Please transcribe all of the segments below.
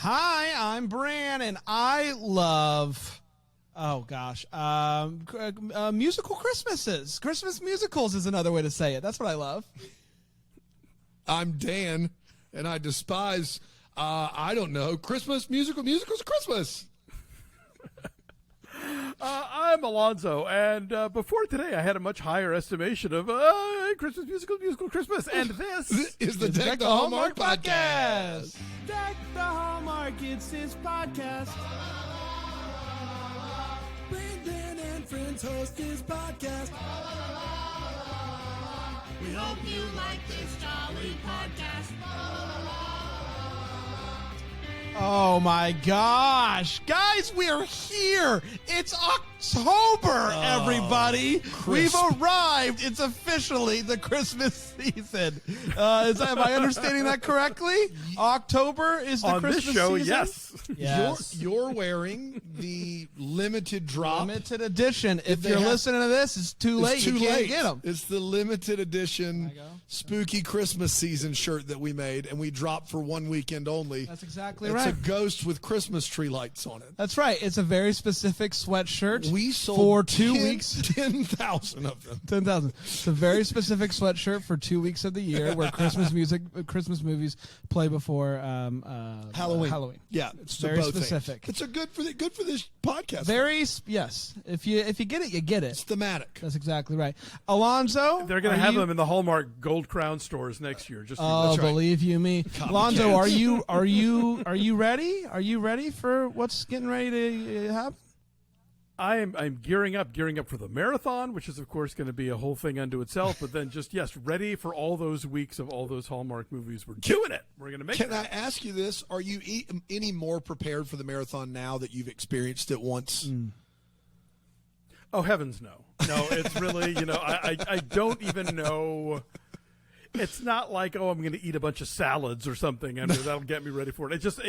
Hi, I'm Bran, and I love, musical Christmases. Christmas musicals is another way to say it. That's what I love. I'm Dan, and I despise, Christmas musicals of Christmas. I'm Alonzo, and before today, I had a much higher estimation of Christmas musical Christmas, and this is the Deck the Hallmark podcast. Deck the Hallmark, it's his podcast. Brandon and friends host his podcast. We hope you like this jolly podcast. Oh my gosh. Guys, we're here. It's October, everybody. We've arrived. It's officially the Christmas season. Am I understanding that correctly? October is the on Christmas this show, season? yes. You're wearing the limited drop. Limited edition. If you're listening to this, it's too late. You can't get them. It's the limited edition spooky Christmas season shirt that we made, and we dropped for one weekend only. That's exactly right. right. It's a ghost with Christmas tree lights on it. That's right. It's a very specific sweatshirt. We sold for 2 weeks. 10,000 of them. 10,000. It's a very specific sweatshirt for 2 weeks of the year where Christmas movies play before Halloween. Yeah, it's very specific. It's a good for this podcast. Yes. If you get it, you get it. It's thematic. That's exactly right. Alonzo, they're going to have them in the Hallmark Gold Crown stores next year. Believe you me, Alonzo, are you ready? Are you ready for what's getting ready to happen? I'm gearing up for the marathon, which is of course going to be a whole thing unto itself. But then ready for all those weeks of all those Hallmark movies. We're doing it. We're going to make it. Can I ask you this? Are you any more prepared for the marathon now that you've experienced it once? Oh heavens, no. No, it's really I don't even know. It's not like, I'm going to eat a bunch of salads or something, and that'll get me ready for it. It's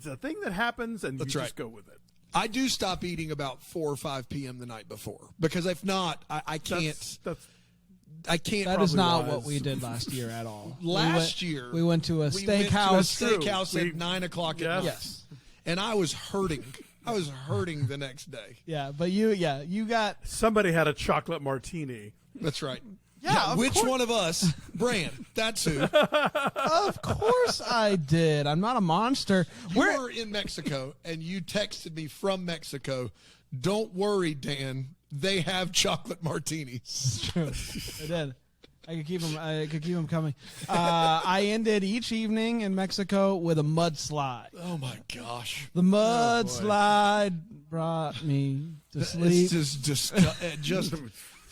a thing that happens, and just go with it. I do stop eating about 4 or 5 p.m. the night before, because if not, I can't. I can't. That is not what we did last year at all. Last year, we went to a steakhouse. At 9 o'clock at night. Yes, and I was hurting. I was hurting the next day. Yeah, but you got somebody had a chocolate martini. That's right. Yeah, which one of us? Bran. That's who. Of course I did. I'm not a monster. You were in Mexico, and you texted me from Mexico. Don't worry, Dan. They have chocolate martinis. It's true. I did. I could keep them coming. I ended each evening in Mexico with a mudslide. Oh my gosh! The mudslide brought me to sleep. It's just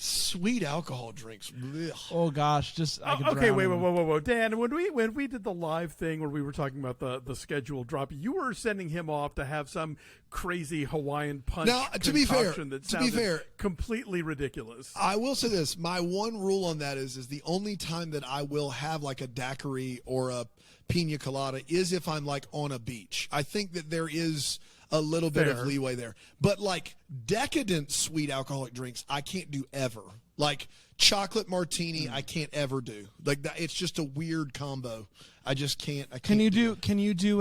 sweet alcohol drinks. Ugh. Oh gosh, okay. Whoa, Dan. When we did the live thing where we were talking about the schedule drop, you were sending him off to have some crazy Hawaiian punch. Now, to be fair, completely ridiculous. I will say this: my one rule on that is the only time that I will have like a daiquiri or a pina colada is if I'm like on a beach. I think that there is a little bit of leeway there. But like decadent sweet alcoholic drinks, I can't do ever. Like chocolate martini, I can't ever do. Like that, it's just a weird combo. I just can't. Can you do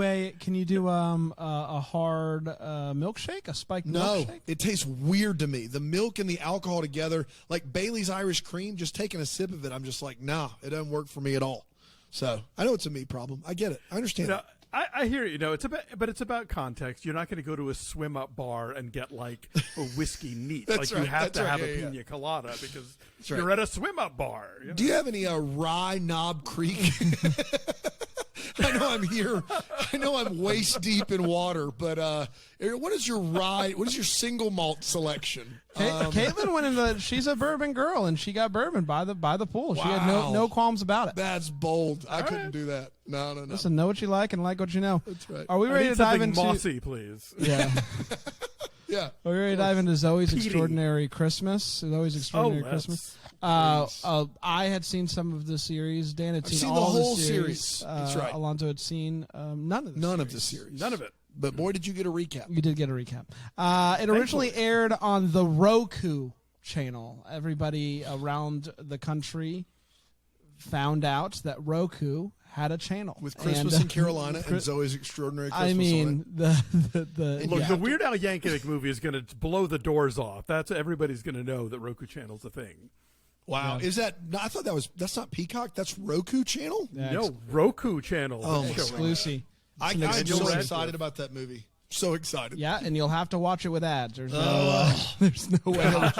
a hard milkshake, a spiked milkshake? No, it tastes weird to me. The milk and the alcohol together, like Bailey's Irish Cream, just taking a sip of it, I'm just like, nah, it doesn't work for me at all. So I know it's a me problem. I get it. I understand it. I hear you. It's about context. You're not going to go to a swim up bar and get like a whiskey neat. That's like right. You have to have a pina colada because right. You're at a swim up bar. Do you have any Rye Knob Creek? I know I'm here. I know I'm waist deep in water, but what is your single malt selection? Caitlin went into. She's a bourbon girl, and she got bourbon by the pool. Wow. She had no qualms about it. That's bold. I couldn't do that. No. Listen, know what you like and like what you know. That's right. Are we ready to dive into mossy, please? Yeah. Yeah. Are we ready to dive into Zoey's Extraordinary Christmas? Zoey's Extraordinary Christmas. I had seen some of the series. Dan had seen all the whole the series. That's right. Alonzo had seen none of the series. None of it. But boy, did you get a recap. You did get a recap. It originally aired on the Roku channel. Everybody around the country found out that Roku had a channel with Christmas in Carolina and Zoey's Extraordinary Christmas. I mean, the Weird Al Yankovic movie is going to blow the doors off. Everybody's going to know that Roku Channel's a thing. Wow, is that? I thought that's not Peacock. That's Roku Channel. Yeah, no, Roku Channel. Oh, exclusive. I'm so excited about that movie. So excited. Yeah, and you'll have to watch it with ads. There's no way.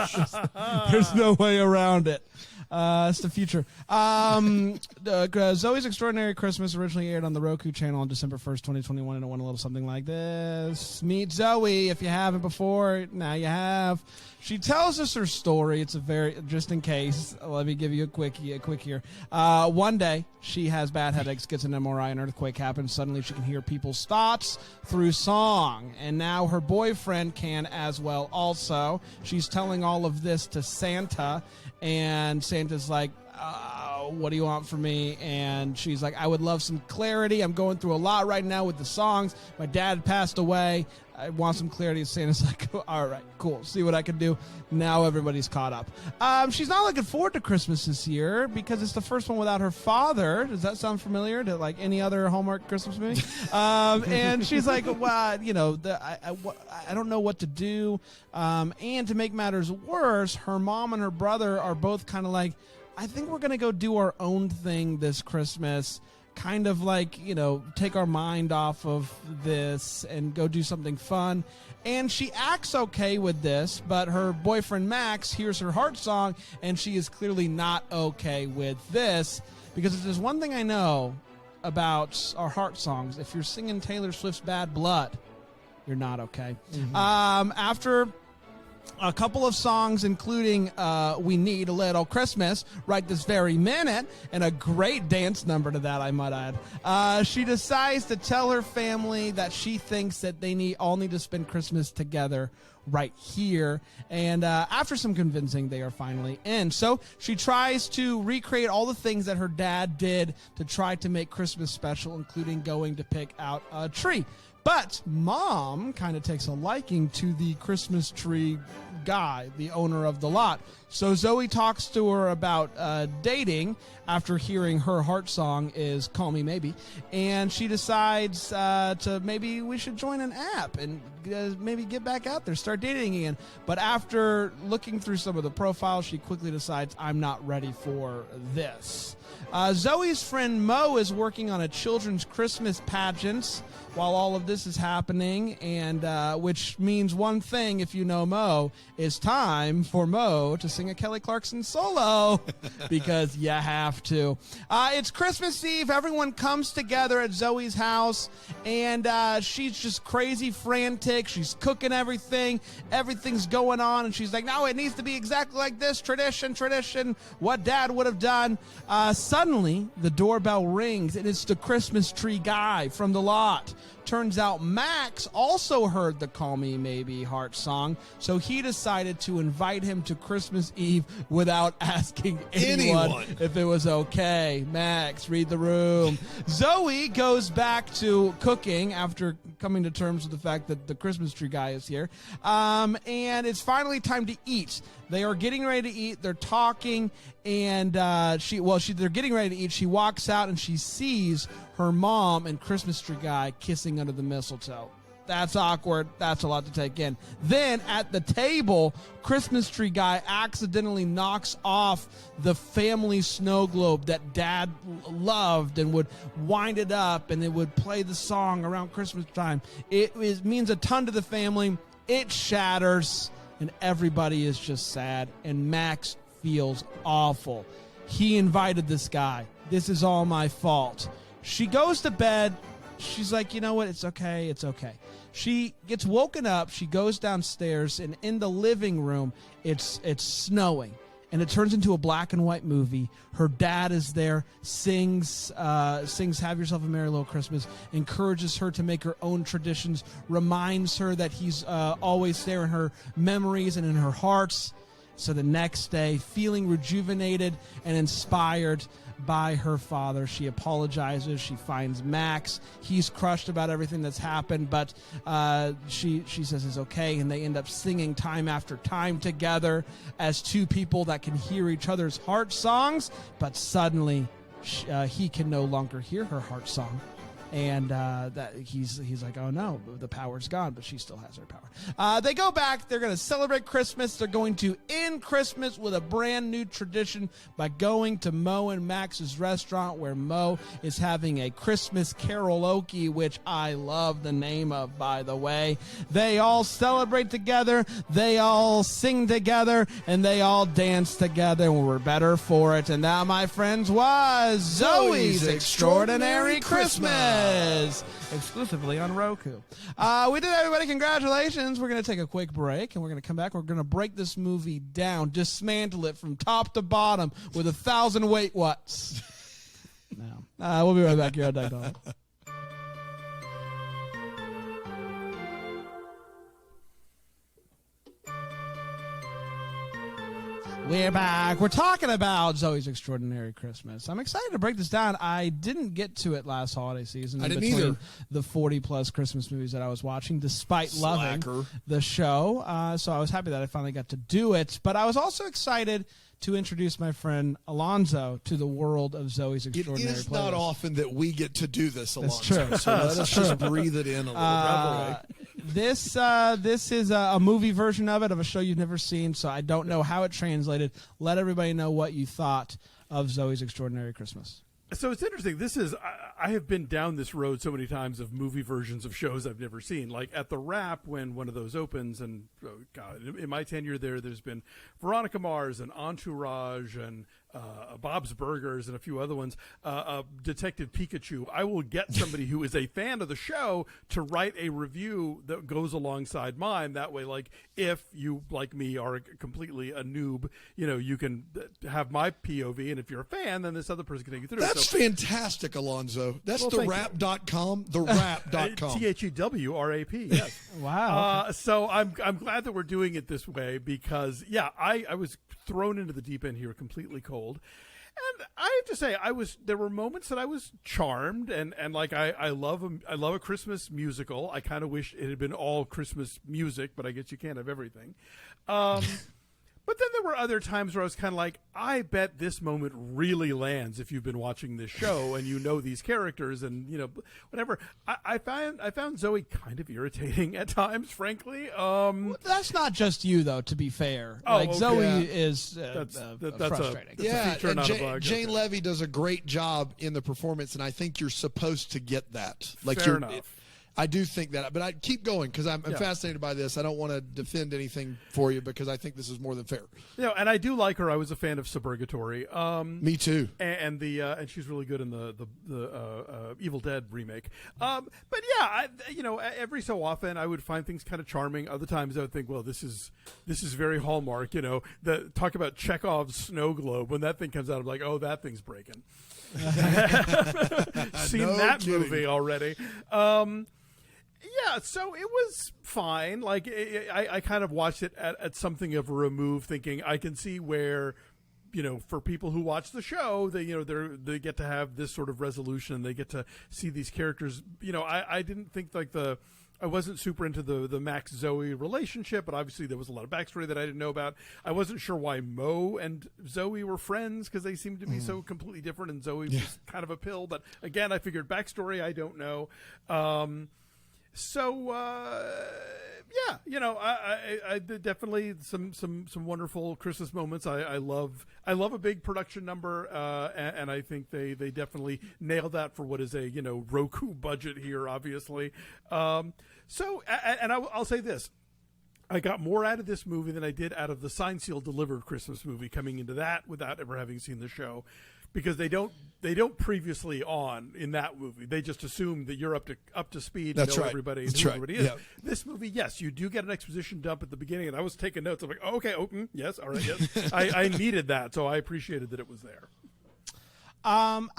There's no way around it. It's the future. Zoey's Extraordinary Christmas originally aired on the Roku channel on December 1st, 2021, and it went a little something like this. Meet Zoey. If you haven't before, now you have. She tells us her story. It's just in case, let me give you a quick here. One day, she has bad headaches, gets an MRI, an earthquake happens. Suddenly, she can hear people's thoughts through song. And now her boyfriend can as well also. She's telling all of this to Santa, and Santa's like, what do you want from me? And she's like, I would love some clarity. I'm going through a lot right now with the songs. My dad passed away. I want some clarity. And Santa's like, all right, cool. See what I can do. Now everybody's caught up. She's not looking forward to Christmas this year because it's the first one without her father. Does that sound familiar to like any other Hallmark Christmas movie? And she's like, well, I don't know what to do. And to make matters worse, her mom and her brother are both kind of like, I think we're going to go do our own thing this Christmas, kind of like, take our mind off of this and go do something fun. And she acts okay with this, but her boyfriend Max hears her heart song, and she is clearly not okay with this, because if there's one thing I know about our heart songs, if you're singing Taylor Swift's Bad Blood, you're not okay. Mm-hmm. After a couple of songs, including We Need a Little Christmas right this very minute, and a great dance number to that, I might add. She decides to tell her family that she thinks that they all need to spend Christmas together right here. And after some convincing, they are finally in. So she tries to recreate all the things that her dad did to try to make Christmas special, including going to pick out a tree. But Mom kind of takes a liking to the Christmas tree guy, the owner of the lot. So Zoey talks to her about dating after hearing her heart song is Call Me Maybe. And she decides to maybe we should join an app and maybe get back out there, start dating again. But after looking through some of the profiles, she quickly decides, I'm not ready for this. Zoey's friend Mo is working on a children's Christmas pageant while all of this is happening, and which means one thing, if you know Mo, is time for Mo to sing a Kelly Clarkson solo, because you have to. It's Christmas Eve. Everyone comes together at Zoey's house, and she's just crazy frantic. She's cooking everything. Everything's going on, and she's like, no, it needs to be exactly like this. Tradition, what Dad would have done. Suddenly, the doorbell rings, and it's the Christmas tree guy from the lot. Turns out Max also heard the Call Me Maybe heart song, so he decided to invite him to Christmas Eve without asking anyone if it was okay. Max, read the room. Zoey goes back to cooking after coming to terms with the fact that the Christmas tree guy is here. And it's finally time to eat. They are getting ready to eat. They're talking, and they're getting ready to eat. She walks out, and she sees her mom and Christmas tree guy kissing under the mistletoe. That's awkward. That's a lot to take in. Then at the table, Christmas tree guy accidentally knocks off the family snow globe that Dad loved and would wind it up, and it would play the song around Christmas time. It means a ton to the family. It shatters, and everybody is just sad, and Max feels awful. He invited this guy. This is all my fault. She goes to bed. She's like, you know what? It's okay. It's okay. She gets woken up. She goes downstairs, and in the living room, it's snowing, and it turns into a black and white movie. Her dad is there, sings "Have Yourself a Merry Little Christmas," encourages her to make her own traditions, reminds her that he's always there in her memories and in her hearts. So the next day, feeling rejuvenated and inspired by her father, she apologizes. She finds Max. He's crushed about everything that's happened, but she says it's okay, and they end up singing time after time together as two people that can hear each other's heart songs. But suddenly, he can no longer hear her heart song. And that he's like, oh no, the power's gone, but she still has her power. They go back. They're going to celebrate Christmas. They're going to end Christmas with a brand new tradition by going to Mo and Max's restaurant, where Mo is having a Christmas karaoke, which I love the name of, by the way. They all celebrate together. They all sing together, and they all dance together, and we're better for it. And that, my friends, was Zoey's Extraordinary Christmas. Exclusively on Roku. We did, everybody. Congratulations. We're going to take a quick break, and we're going to come back. We're going to break this movie down, dismantle it from top to bottom with 1,000 wait whats. No. We'll be right back here on Deck Talk. We're back. We're talking about Zoey's Extraordinary Christmas. I'm excited to break this down. I didn't get to it last holiday season. I didn't between either. The 40-plus Christmas movies that I was watching, despite loving the show. So I was happy that I finally got to do it. But I was also excited to introduce my friend Alonzo to the world of Zoey's Extraordinary It is Playlist. not often that we get to do this, Alonzo. That's true. So let us just breathe it in a little. This is a movie version of it, of a show you've never seen, so I don't know how it translated. Let everybody know what you thought of Zoey's Extraordinary Christmas. So it's interesting. This is I have been down this road so many times of movie versions of shows I've never seen. Like at the Wrap, when one of those opens, and God, in my tenure there's been Veronica Mars and Entourage and Bob's Burgers and a few other ones. Detective Pikachu. I will get somebody who is a fan of the show to write a review that goes alongside mine. That way, like if you like me are completely a noob, you can have my POV, and if you're a fan, then this other person can take you through. That's fantastic, Alonzo. That's therap.com. Therap.com. THEWRAP. Yes. Wow. Okay. So I'm glad that we're doing it this way because I was thrown into the deep end here completely cold. And I have to say, there were moments that I was charmed, and like I love a Christmas musical. I kind of wish it had been all Christmas music, but I guess you can't have everything. But then there were other times where I was kind of like, I bet this moment really lands if you've been watching this show and you know these characters and whatever. I found Zoey kind of irritating at times, frankly. That's not just you, though. To be fair, okay. Zoey is that's frustrating. a feature, and not a bug. Jane Levy does a great job in the performance, and I think you're supposed to get that. Fair enough. I do think that, but I keep going because I'm fascinated by this. I don't want to defend anything for you because I think this is more than fair. And I do like her. I was a fan of Suburgatory. Me too. And she's really good in the Evil Dead remake. But yeah, every so often I would find things kind of charming. Other times I would think, well, this is very Hallmark. Talk about Chekhov's snow globe. When that thing comes out, I'm like, oh, that thing's breaking. Seen that movie already. Yeah, so it was fine. Like I kind of watched it at something of a remove, thinking I can see where, for people who watch the show, they get to have this sort of resolution. They get to see these characters. I didn't think I wasn't super into the Max Zoey relationship, but obviously there was a lot of backstory that I didn't know about. I wasn't sure why Mo and Zoey were friends because they seemed to be so completely different, and Zoey was kind of a pill. But again, I figured backstory, I don't know. I definitely some wonderful Christmas moments. I love a big production number, and I think they definitely nailed that for what is a Roku budget here, obviously. I'll say this. I got more out of this movie than I did out of the Signed, Sealed, Delivered Christmas movie coming into that without ever having seen the show. Because they don't previously on in that movie. They just assume that you're up to speed. That's know right. Everybody, That's who right. everybody is. Yeah. This movie, yes, you do get an exposition dump at the beginning, and I was taking notes. I'm like, oh, okay, yes, all right, yes. I needed that, so I appreciated that it was there. I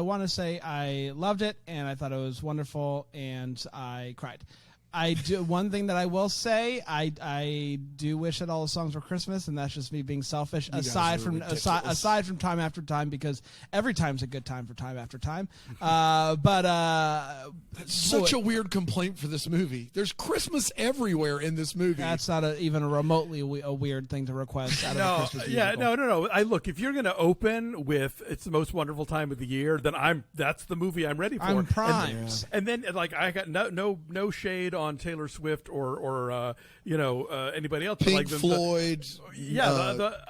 want to say I loved it, and I thought it was wonderful, and I cried. I do. One thing that I will say, I do wish that all the songs were Christmas, and that's just me being selfish. Aside from Time After Time, because every time's a good time for Time After Time. That's such a weird complaint for this movie. There's Christmas everywhere in this movie. That's not even a remotely a weird thing to request out of a Christmas musical. No. Look, if you're going to open with "It's the Most Wonderful Time of the Year," then that's the movie I'm ready for. I'm primed. And then like I got no shade on Taylor Swift or anybody else. Pink like Floyd,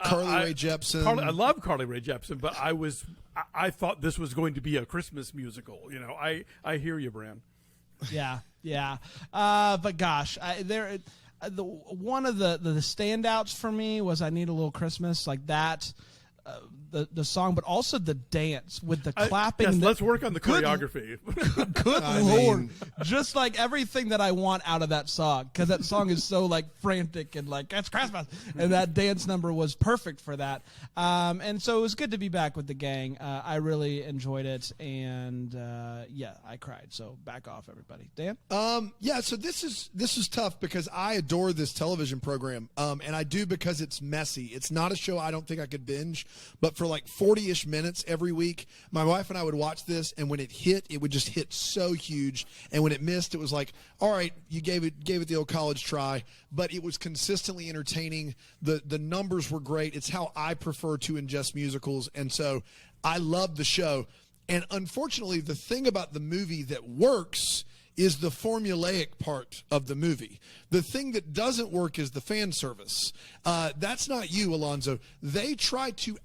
Carly Rae Jepsen. I love Carly Rae Jepsen, but I thought this was going to be a Christmas musical. I hear you, Bran. Yeah. But gosh, one of the standouts for me was "I Need a Little Christmas," like that. The song, but also the dance with the clapping. Yes, let's work on the choreography. Good Lord. Just like everything that I want out of that song, because that song is so like frantic and like, it's Christmas. And that dance number was perfect for that. And so it was good to be back with the gang. I really enjoyed it. And I cried. So back off, everybody. Dan? So this is tough because I adore this television program. And I do because it's messy. It's not a show I don't think I could binge, but for like 40-ish minutes every week, my wife and I would watch this, and when it hit, it would just hit so huge, and when it missed, it was like, all right, you gave it the old college try, but it was consistently entertaining. The numbers were great. It's how I prefer to ingest musicals, and so I love the show. And unfortunately, the thing about the movie that works is the formulaic part of the movie. The thing that doesn't work is the fan service. That's not you, Alonzo. They try to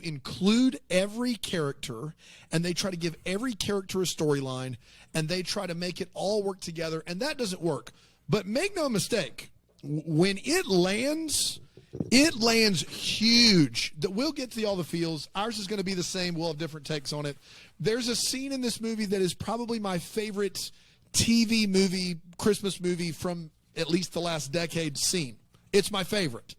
include every character, and they try to give every character a storyline, and they try to make it all work together, and that doesn't work. But make no mistake, when it lands huge. We'll get to all the feels. Ours is going to be the same. We'll have different takes on it. There's a scene in this movie that is probably my favorite TV movie, Christmas movie from at least the last decade scene. It's my favorite.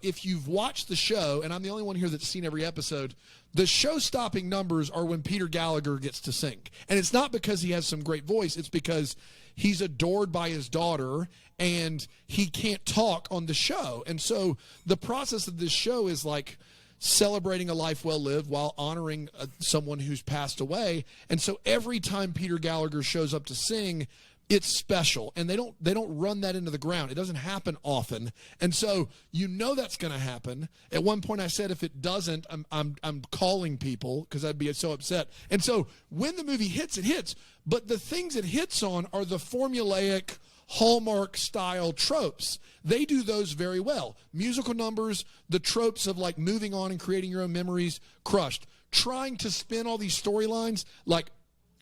If you've watched the show, and I'm the only one here that's seen every episode, the show-stopping numbers are when Peter Gallagher gets to sing. And it's not because he has some great voice. It's because he's adored by his daughter, and he can't talk on the show. And so the process of this show is like celebrating a life well lived while honoring someone who's passed away. And so every time Peter Gallagher shows up to sing, it's special, and they don't run that into the ground. It doesn't happen often, and so that's going to happen. At one point, I said if it doesn't, I'm calling people because I'd be so upset. And so when the movie hits, it hits. But the things it hits on are the formulaic Hallmark style tropes. They do those very well. Musical numbers, the tropes of like moving on and creating your own memories, crushed. Trying to spin all these storylines like.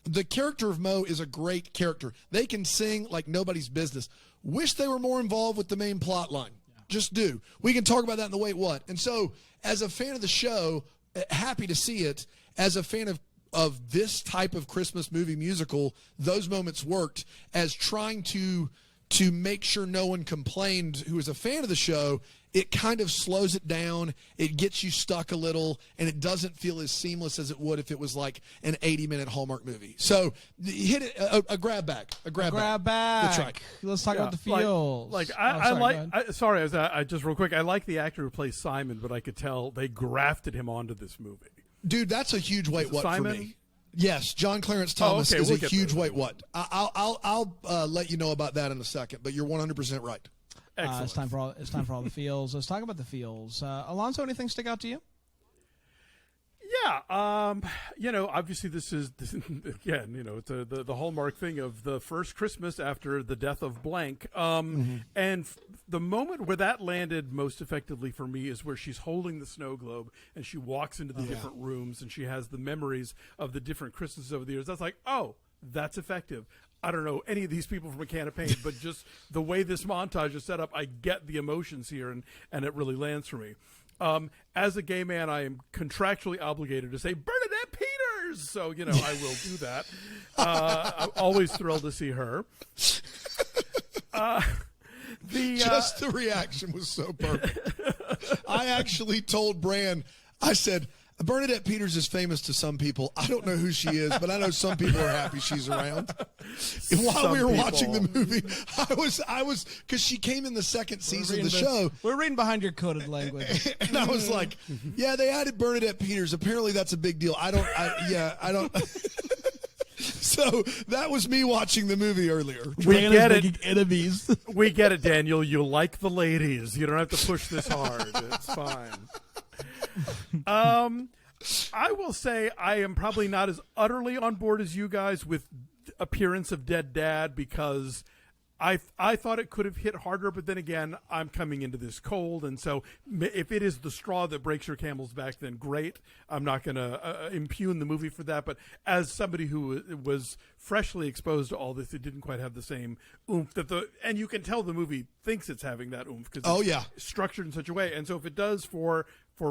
The character of Mo is a great character. They can sing like nobody's business. Wish they were more involved with the main plot line. Yeah. Just do. We can talk about that in the Wait What. And so, as a fan of the show, happy to see it. As a fan of this type of Christmas movie musical, those moments worked. As trying to make sure no one complained who was a fan of the show, it kind of slows it down. It gets you stuck a little, and it doesn't feel as seamless as it would if it was like an 80-minute Hallmark movie. So hit it a grab back. A grab back. That's right. Let's talk about the feels. I just real quick. I like the actor who plays Simon, but I could tell they grafted him onto this movie. Dude, that's a huge wait what Simon? for me. Yes, John Clarence Thomas is a huge wait what. I'll let you know about that in a second, but you're 100% right. Excellent. It's time for all the feels. Let's talk about the feels. Alonso, anything stick out to you? Yeah, obviously this is again, it's the hallmark thing of the first Christmas after the death of blank. And the moment where that landed most effectively for me is where she's holding the snow globe and she walks into the different rooms and she has the memories of the different Christmases over the years. That's like, oh, that's effective. I don't know any of these people from a can of paint, but just the way this montage is set up, I get the emotions here, and it really lands for me. As a gay man, I am contractually obligated to say Bernadette Peters, so I will do that. I'm always thrilled to see her. The reaction was so perfect. I actually told Bran, I said, Bernadette Peters is famous to some people. I don't know who she is, but I know some people are happy she's around. And while we were watching the movie, I was because she came in the second season of the show. We're reading behind your coded language. And I was like, yeah, they added Bernadette Peters. Apparently that's a big deal. I don't. So that was me watching the movie earlier. We get it. Enemies. We get it, Daniel. You like the ladies. You don't have to push this hard. It's fine. I will say I am probably not as utterly on board as you guys with appearance of dead dad because I thought it could have hit harder, but then again, I'm coming into this cold, and so if it is the straw that breaks your camel's back, then great. I'm not going to impugn the movie for that, but as somebody who was freshly exposed to all this, it didn't quite have the same oomph and you can tell the movie thinks it's having that oomph because it's structured in such a way, and so if it does for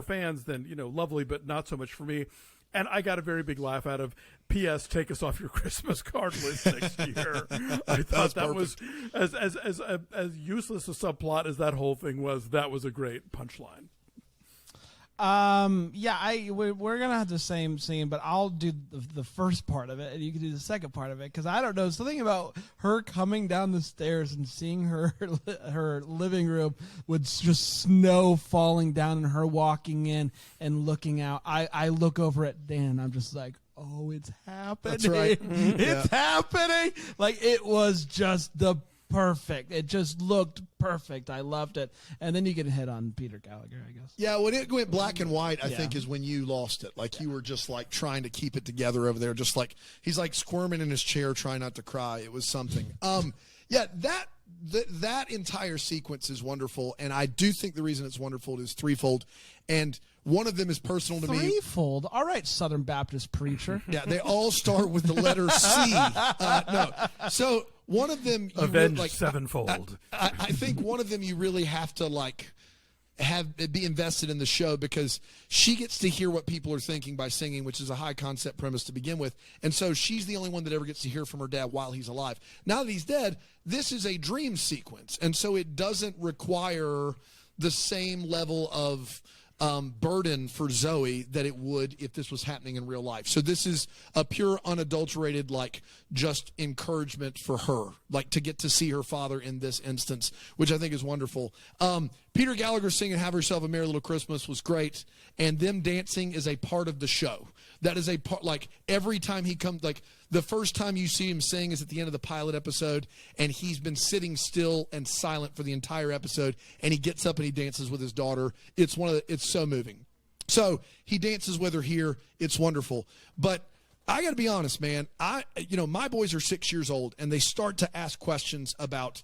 fans, then lovely, but not so much for me. And I got a very big laugh out of P.S. Take us off your Christmas card list next year. I thought that was as useless a subplot as that whole thing was. That was a great punchline. We're gonna have the same scene, but I'll do the first part of it, and you can do the second part of it because I don't know something about her coming down the stairs and seeing her living room with just snow falling down and her walking in and looking out. I look over at Dan, and I'm just like, oh, it's happening! That's right. It's happening! Like it was just perfect. It just looked perfect. I loved it. And then you get a hit on Peter Gallagher, I guess. Yeah, when it went black and white, I think is when you lost it. Like you were just like trying to keep it together over there. Just like he's like squirming in his chair trying not to cry. It was something. That entire sequence is wonderful. And I do think the reason it's wonderful is threefold. And one of them is personal to me. Threefold? All right, Southern Baptist preacher. Yeah, they all start with the letter C. No. So one of them, avenged sevenfold. I think one of them you really have to be invested in the show because she gets to hear what people are thinking by singing, which is a high concept premise to begin with. And so she's the only one that ever gets to hear from her dad while he's alive. Now that he's dead, this is a dream sequence, and so it doesn't require the same level of burden for Zoey that it would if this was happening in real life. So this is a pure, unadulterated, just encouragement for her, to get to see her father in this instance, which I think is wonderful. Peter Gallagher singing Have Yourself a Merry Little Christmas was great, and them dancing is a part of the show. That is a part, every time he comes, the first time you see him sing is at the end of the pilot episode, and he's been sitting still and silent for the entire episode, and he gets up and he dances with his daughter. It's so moving. So he dances with her here. It's wonderful. But I got to be honest, man. My boys are 6 years old, and they start to ask questions about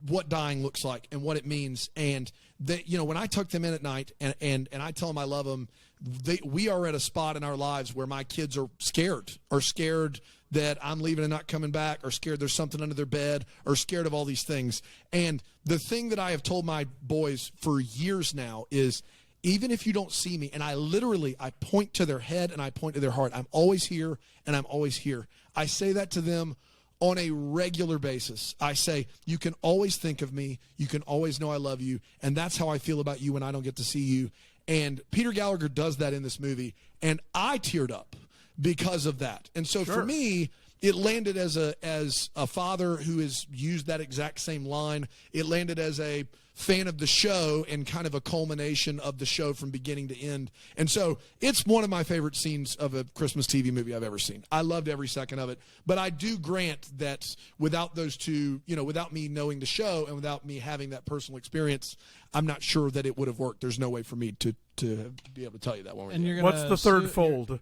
what dying looks like and what it means. And when I tuck them in at night and I tell them I love them, we are at a spot in our lives where my kids are scared that I'm leaving and not coming back, or scared there's something under their bed, or scared of all these things. And the thing that I have told my boys for years now is, even if you don't see me, and I point to their head and I point to their heart, I'm always here and I'm always here. I say that to them on a regular basis. I say, you can always think of me. You can always know I love you. And that's how I feel about you when I don't get to see you. And Peter Gallagher does that in this movie. And I teared up because of that. And so for me, it landed as a father who has used that exact same line. It landed as a fan of the show and kind of a culmination of the show from beginning to end. And so it's one of my favorite scenes of a Christmas TV movie I've ever seen. I loved every second of it. But I do grant that without those two, without me knowing the show and without me having that personal experience, I'm not sure that it would have worked. There's no way for me to be able to tell you that one. And what's the third fold?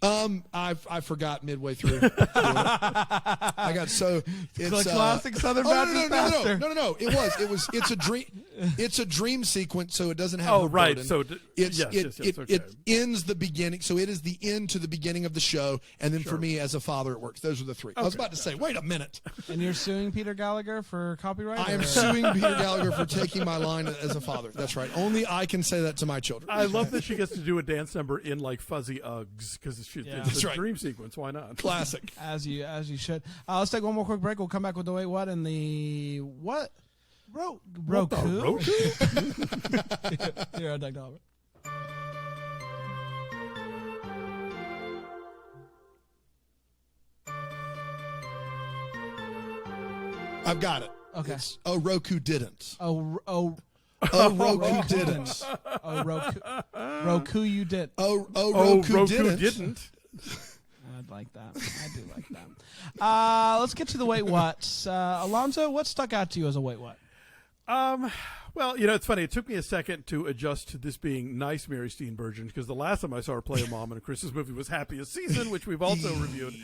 I forgot midway through. I got so it's classic Southern Baptist pastor. No. It's a dream. It's a dream sequence, so it doesn't have. Oh, right. Burden. So it ends the beginning. So it is the end to the beginning of the show, and then for me as a father, it works. Those are the three. I was about to say, wait a minute. And you're suing Peter Gallagher for copyright? I am suing Peter Gallagher for taking my line as a father. That's right. Only I can say that to my children. I love that she gets to do a dance number in fuzzy Uggs because it's a dream sequence. Why not? Classic. As you should. Let's take one more quick break. We'll come back with the wait what and the what? Roku. Roku? Here on Doug Dollar. I've got it. Okay. It's Roku didn't. Oh, Roku didn't. Roku, you did. Roku didn't. I'd like that. I do like that. Let's get to the wait whats. Alonzo, what stuck out to you as a wait what? Well, it's funny. It took me a second to adjust to this being nice Mary Steenburgen, because the last time I saw her play a mom in a Christmas movie was Happiest Season, which we've also reviewed,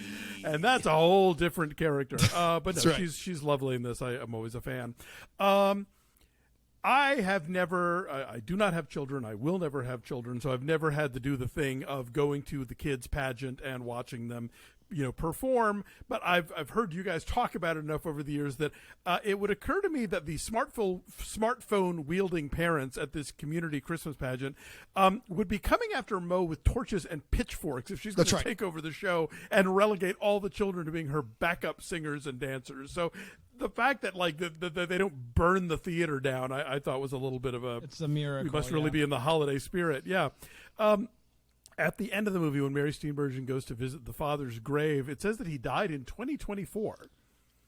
and that's a whole different character. But no, right. she's lovely in this. I'm always a fan. I have never, I do not have children. I will never have children. So I've never had to do the thing of going to the kids' pageant and watching them, perform. But I've heard you guys talk about it enough over the years that it would occur to me that the smartphone wielding parents at this community Christmas pageant would be coming after Mo with torches and pitchforks if she's going to take over the show and relegate all the children to being her backup singers and dancers. So the fact that that they don't burn the theater down, I thought was a little bit of it's a miracle. We must really be in the holiday spirit. Yeah. At the end of the movie, when Mary Steenburgen goes to visit the father's grave, it says that he died in 2024.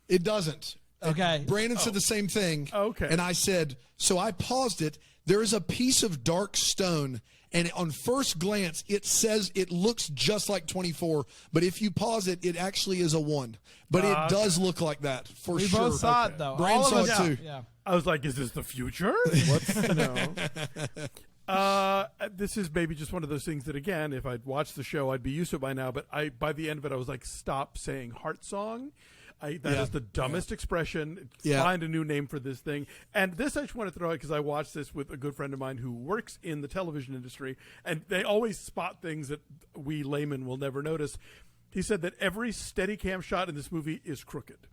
It doesn't. Okay. Brandon said the same thing. Okay. And I said, so I paused it. There is a piece of dark stone, and on first glance, it says it looks just like 24. But if you pause it, it actually is a 1. But it does look like that for sure. We both saw it, though. Brandon saw it too. Yeah. I was like, is this the future? What's this is maybe just one of those things that, again, if I'd watched the show, I'd be used to it by now. But by the end of it, I was like, stop saying heart song. That is the dumbest expression. Find a new name for this thing. And this I just want to throw out because I watched this with a good friend of mine who works in the television industry, and they always spot things that we laymen will never notice. He said that every Steadicam shot in this movie is crooked.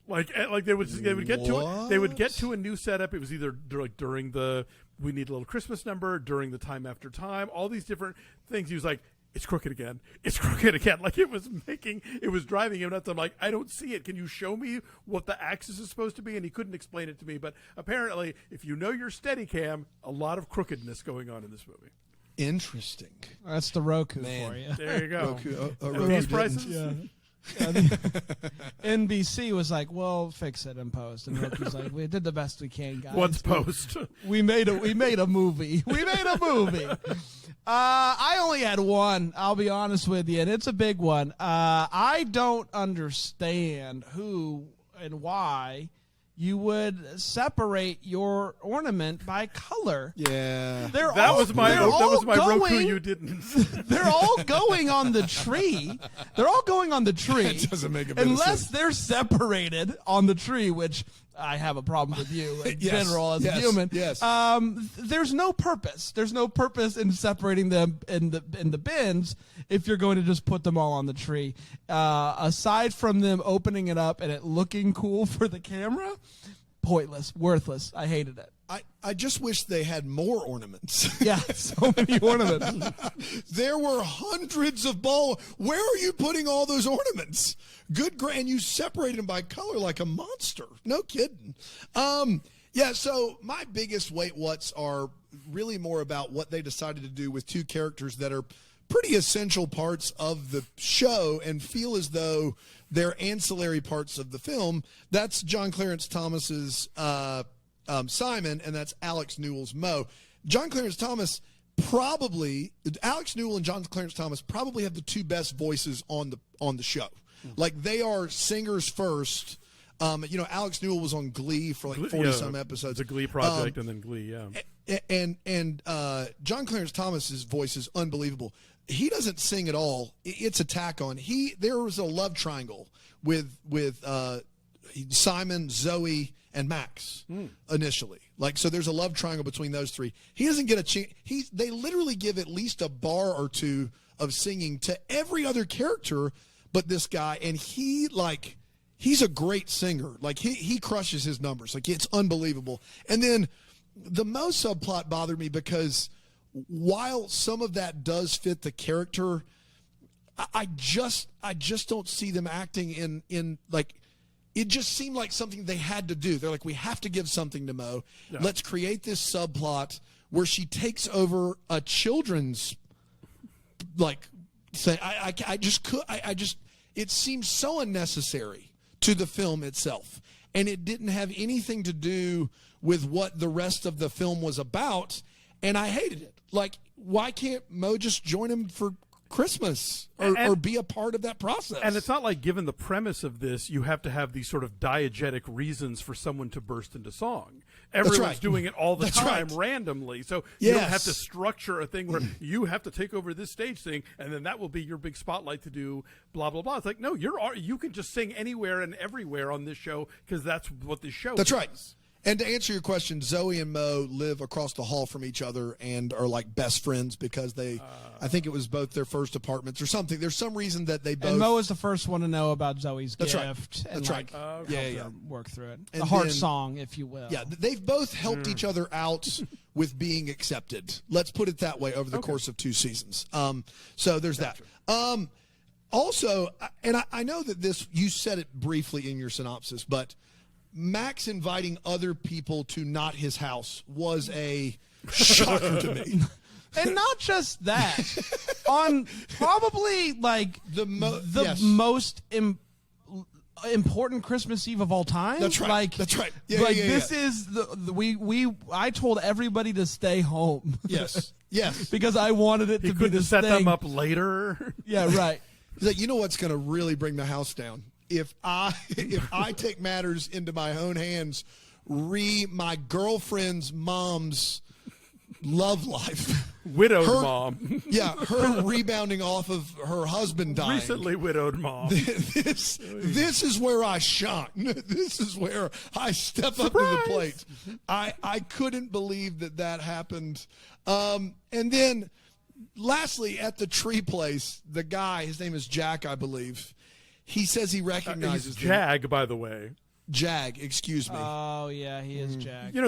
Like they would get to a new setup. It was either during the we need a little Christmas number, during the time after time, all these different things. He was like, it's crooked again. It's crooked again. Like it was driving him nuts. I'm like, I don't see it. Can you show me what the axis is supposed to be? And he couldn't explain it to me. But apparently, if you know your Steadicam, a lot of crookedness going on in this movie. Interesting. That's the Roku for you. There you go. Roku these prices? Yeah. NBC was like, "Well, fix it in post," and Roku's like, "We did the best we can, guys. What's post? We made a movie. We made a movie." I only had one. I'll be honest with you, and it's a big one. I don't understand who and why you would separate your ornament by color. Yeah. That was my Roku you didn't. They're all going on the tree. They're all going on the tree. It doesn't make a bit of sense. Unless they're separated on the tree, which I have a problem with you in general as a human. Yes. There's no purpose. There's no purpose in separating them in the bins if you're going to just put them all on the tree. Aside from them opening it up and it looking cool for the camera, pointless, worthless. I hated it. I just wish they had more ornaments. Yeah, so many ornaments. There were hundreds of balls. Where are you putting all those ornaments? And you separated them by color like a monster. No kidding. So my biggest wait whats are really more about what they decided to do with two characters that are pretty essential parts of the show and feel as though they're ancillary parts of the film. That's John Clarence Thomas's Simon, and that's Alex Newell's Mo. Alex Newell and John Clarence Thomas probably have the two best voices on the show. Like they are singers first. Alex Newell was on Glee for like 40-some episodes. The Glee project and then Glee, And John Clarence Thomas's voice is unbelievable. He doesn't sing at all. It's a tack on. There was a love triangle with Simon, Zoey, and Max initially. So there's a love triangle between those three. He doesn't get a chance. They literally give at least a bar or two of singing to every other character but this guy, and he's a great singer. He crushes his numbers. It's unbelievable. And then the Mo subplot bothered me because while some of that does fit the character, I just don't see them acting in it just seemed like something they had to do. They're like, we have to give something to Mo. Yeah. Let's create this subplot where she takes over a children's thing. It seems so unnecessary to the film itself. and it didn't have anything to do with what the rest of the film was about, and I hated it. Like, why can't Mo just join him for Christmas or be a part of that process? And it's not like, given the premise of this, you have to have these sort of diegetic reasons for someone to burst into song. Everyone's doing it all the time randomly. So you don't have to structure a thing where you have to take over this stage thing, and then that will be your big spotlight to do blah, blah, blah. It's like, no, you can just sing anywhere and everywhere on this show because that's what this show is. That's right. And to answer your question, Zoey and Mo live across the hall from each other and are like best friends because I think it was both their first apartments or something. There's some reason that they both. And Mo is the first one to know about Zoey's gift. Right. And That's right. Work through it. And the heart then, song, if you will. Yeah, they've both helped each other out with being accepted. Let's put it that way over the course of 2 seasons. So there's that. Also, and I know that this, you said it briefly in your synopsis, but Max inviting other people to not his house was a shocker to me. And not just that. On probably like the most important Christmas Eve of all time. That's right. Like, that's right. This is I told everybody to stay home. Yes. Because I wanted it to be this set thing. them up later. Yeah, right. He's like, you know what's going to really bring the house down? If I take matters into my own hands, my girlfriend's mom's love life. Widowed mom. Yeah, her rebounding off of her husband dying. Recently widowed mom. This is where I shine. This is where I step up to the plate. I couldn't believe that happened. And then lastly, at the tree place, the guy, his name is Jack, I believe. He says he recognizes Jag, by the way. Jag, excuse me. Oh yeah, he is Jag. You know,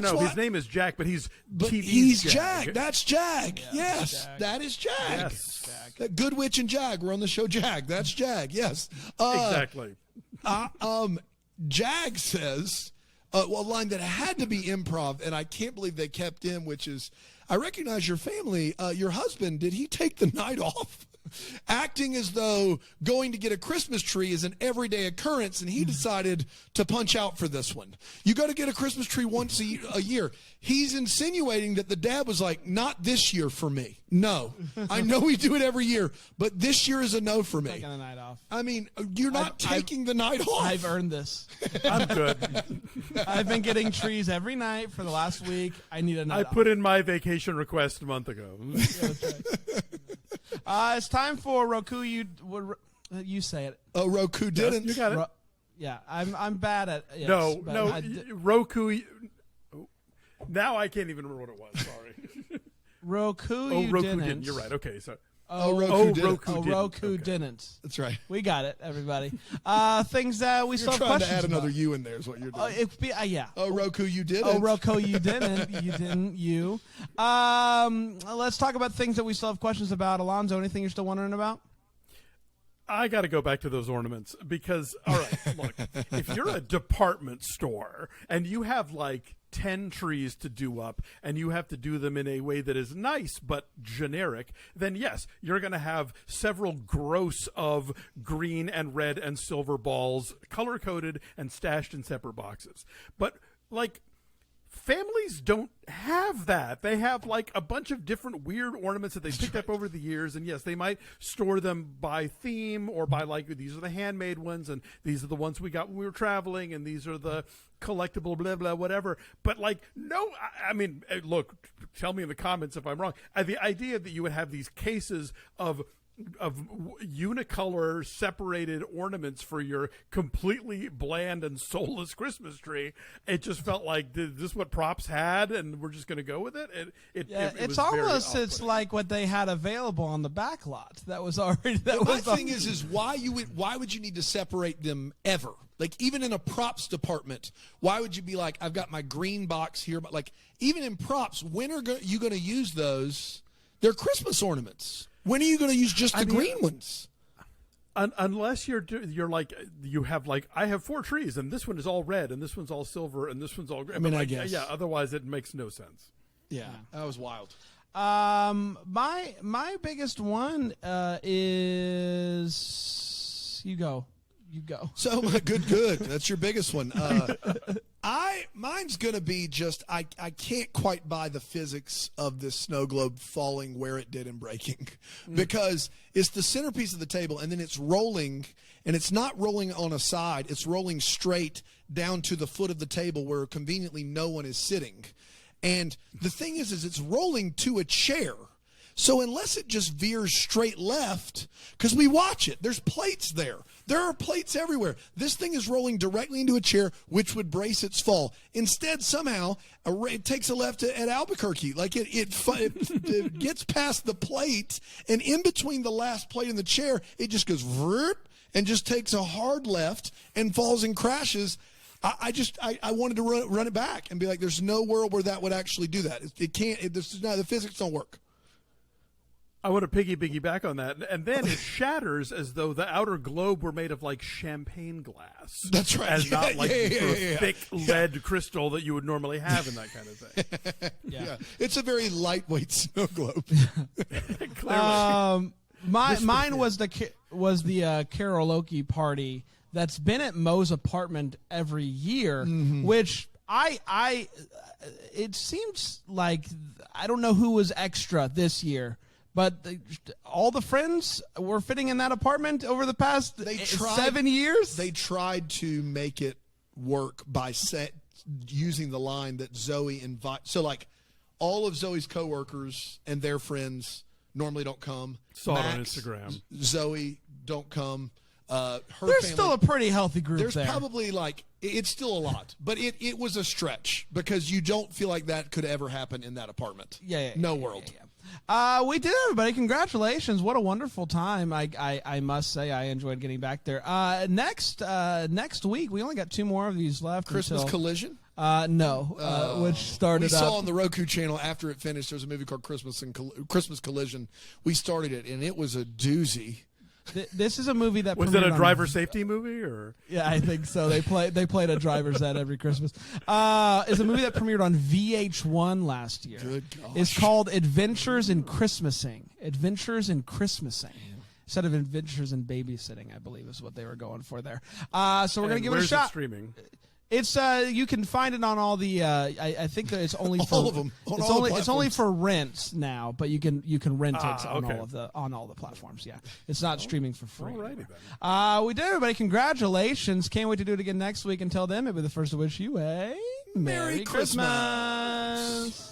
no. His name is Jack, but he's he's Jag. That's Jag. Yeah, yes, Jag. that is Jag. Yes. Good Witch and Jag. We're on the show Jag. That's Jag. Yes. Exactly. Jag says, a line that had to be improv, and I can't believe they kept in, which is, I recognize your family. Your husband, did he take the night off? Acting as though going to get a Christmas tree is an everyday occurrence, and he decided to punch out for this one. You go to get a Christmas tree once a year. He's insinuating that the dad was like, not this year for me. No. I know we do it every year, but this year is a no for me. Taking the night off. I mean, you're not taking the night off. I've earned this. I'm good. I've been getting trees every night for the last week. I need a night off. I put in my vacation request a month ago. Yeah, that's right. It's time for Roku. You say it. Oh, Roku didn't. You got it. Yeah, I'm bad at yes, No. Roku. Now I can't even remember what it was. Sorry. Roku. Roku didn't. didn't. You're right. Okay, so. Roku didn't. Roku Okay. didn't. That's right. We got it, everybody. Things that we still You're have trying to questions add another about. U in there is what you're doing. Yeah. Oh, Roku, you didn't. Oh, Roku, you didn't. You didn't. You. Let's talk about things that we still have questions about. Alonzo, anything you're still wondering about? I got to go back to those ornaments because, all right, look, if you're a department store and you have like 10 trees to do up and you have to do them in a way that is nice but generic, then yes, you're going to have several gross of green and red and silver balls color-coded and stashed in separate boxes. But like, families don't have that. They have like a bunch of different weird ornaments that they picked up over the years, and yes, they might store them by theme or by like, these are the handmade ones and these are the ones we got when we were traveling and these are the collectible blah blah whatever. But like, no, I mean, look, tell me in the comments if I'm wrong. The idea that you would have these cases of unicolor separated ornaments for your completely bland and soulless Christmas tree, it just felt like, this is what props had and we're just going to go with it. It's almost, it's like what they had available on the back lot. That was already, my thing is why would you need to separate them ever? Like, even in a props department, why would you be like, I've got my green box here, but like, even in props, when are you going to use those? They're Christmas ornaments. When are you going to use just the green ones? Unless you're like, you have like, I have 4 trees and this one is all red and this one's all silver and this one's all green. I mean, like, I guess. Yeah, otherwise it makes no sense. Yeah, that was wild. My biggest one is, you go. you go. So good. That's your biggest one. Mine's gonna be just I can't quite buy the physics of this snow globe falling where it did and breaking, because it's the centerpiece of the table and then it's rolling, and it's not rolling on a side, it's rolling straight down to the foot of the table where conveniently no one is sitting. And the thing is it's rolling to a chair. So unless it just veers straight left, because we watch it, there's plates there. There are plates everywhere. This thing is rolling directly into a chair, which would brace its fall. Instead, somehow, it takes a left at Albuquerque. Like it gets past the plate, and in between the last plate and the chair, it just goes vroom, and just takes a hard left and falls and crashes. I wanted to run it back and be like, there's no world where that would actually do that. It can't. The physics don't work. I want to piggyback on that, and then it shatters as though the outer globe were made of like champagne glass. That's right, as not like thick lead crystal that you would normally have in that kind of thing. Yeah. It's a very lightweight snow globe. Clearly, Mine was the karaoke party that's been at Mo's apartment every year, which it seems like I don't know who was extra this year. But all the friends were fitting in that apartment over the past 7 years. They tried to make it work by using the line that Zoey invites. So, like, all of Zoey's coworkers and their friends normally don't come. Saw Max, it on Instagram. Zoey don't come. There's family, still a pretty healthy group there. There's probably, like, it's still a lot. But it was a stretch because you don't feel like that could ever happen in that apartment. No world. We did, everybody. Congratulations. What a wonderful time. I must say I enjoyed getting back there. Next week, we only got 2 more of these left. Christmas Collision? No, which started We saw on the Roku channel after it finished, there's a movie called Christmas Collision. We started it, and it was a doozy. This is a movie that was it a driver safety movie or? Yeah, I think so. They played a driver's ed every Christmas. It's a movie that premiered on VH1 last year. Good gosh. It's called Adventures in Christmasing. Adventures in Christmasing. Instead of Adventures in Babysitting, I believe is what they were going for there. So we're gonna give it a shot. Where's it streaming? It's you can find it on all the I think that it's only for all of them. It's only for rent now, but you can rent it on okay. all the platforms. Yeah, it's not streaming for free. Alrighty then. We did, everybody. Congratulations! Can't wait to do it again next week. Until then, maybe the first to wish you a Merry Christmas.